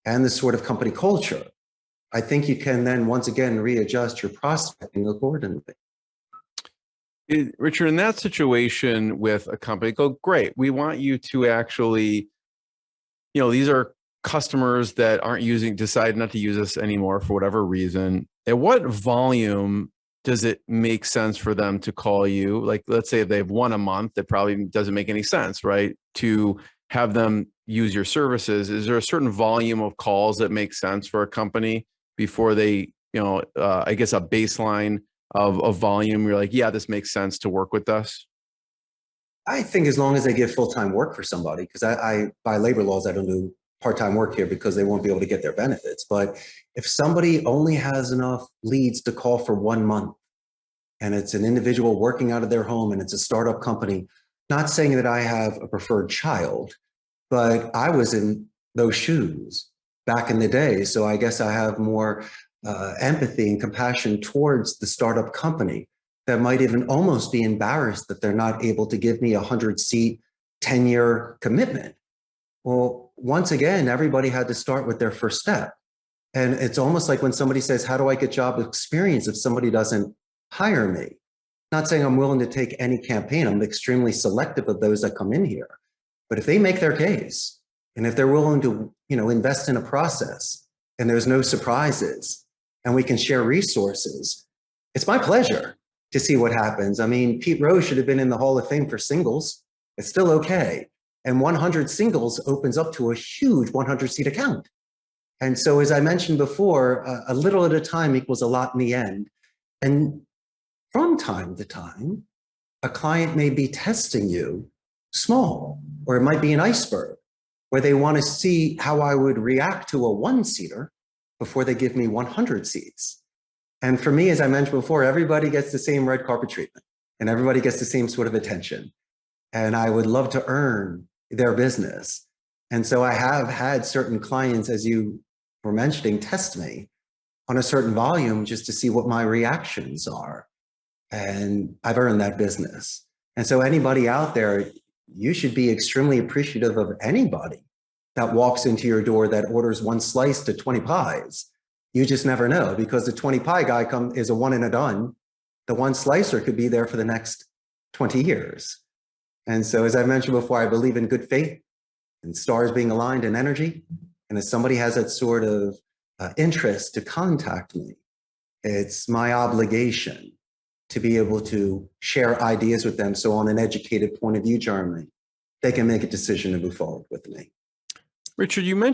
and the sort of company culture, I think you can then once again readjust your prospecting accordingly. Richard, in that situation with a company, go, great, we want you to actually, these are customers that decide not to use us anymore for whatever reason. At what volume does it make sense for them to call you? Like, let's say if they have one a month, that probably doesn't make any sense, right? To have them use your services. Is there a certain volume of calls that make sense for a company before they, I guess a baseline of volume, you're like, yeah, this makes sense to work with us? I think as long as they give full-time work for somebody, because I by labor laws, I don't do part-time work here because they won't be able to get their benefits. But if somebody only has enough leads to call for 1 month, and it's an individual working out of their home and it's a startup company, not saying that I have a preferred child, but I was in those shoes back in the day. So I guess I have more empathy and compassion towards the startup company that might even almost be embarrassed that they're not able to give me a 100-seat, 10-year commitment. Well, once again, everybody had to start with their first step. And it's almost like when somebody says, how do I get job experience if somebody doesn't hire me? Not saying I'm willing to take any campaign. I'm extremely selective of those that come in here. But if they make their case, and if they're willing to, invest in a process, and there's no surprises, and we can share resources, it's my pleasure to see what happens. I mean, Pete Rose should have been in the Hall of Fame for singles. It's still okay. And 100 singles opens up to a huge 100-seat account. And so, as I mentioned before, a little at a time equals a lot in the end. And from time to time, a client may be testing you small, or it might be an iceberg where they want to see how I would react to a 1-seater before they give me 100 seats. And for me, as I mentioned before, everybody gets the same red carpet treatment and everybody gets the same sort of attention. And I would love to earn their business. And so I have had certain clients, as you were mentioning, test me on a certain volume just to see what my reactions are. And I've earned that business. And so anybody out there, you should be extremely appreciative of anybody that walks into your door that orders 1 slice to 20 pies. You just never know, because the 20 pie guy is a one and a done. The 1 slicer could be there for the next 20 years. And so, as I mentioned before, I believe in good faith and stars being aligned in energy. And if somebody has that sort of interest to contact me, it's my obligation to be able to share ideas with them. So on an educated point of view, Jeremy, they can make a decision to move forward with me. Richard, you mentioned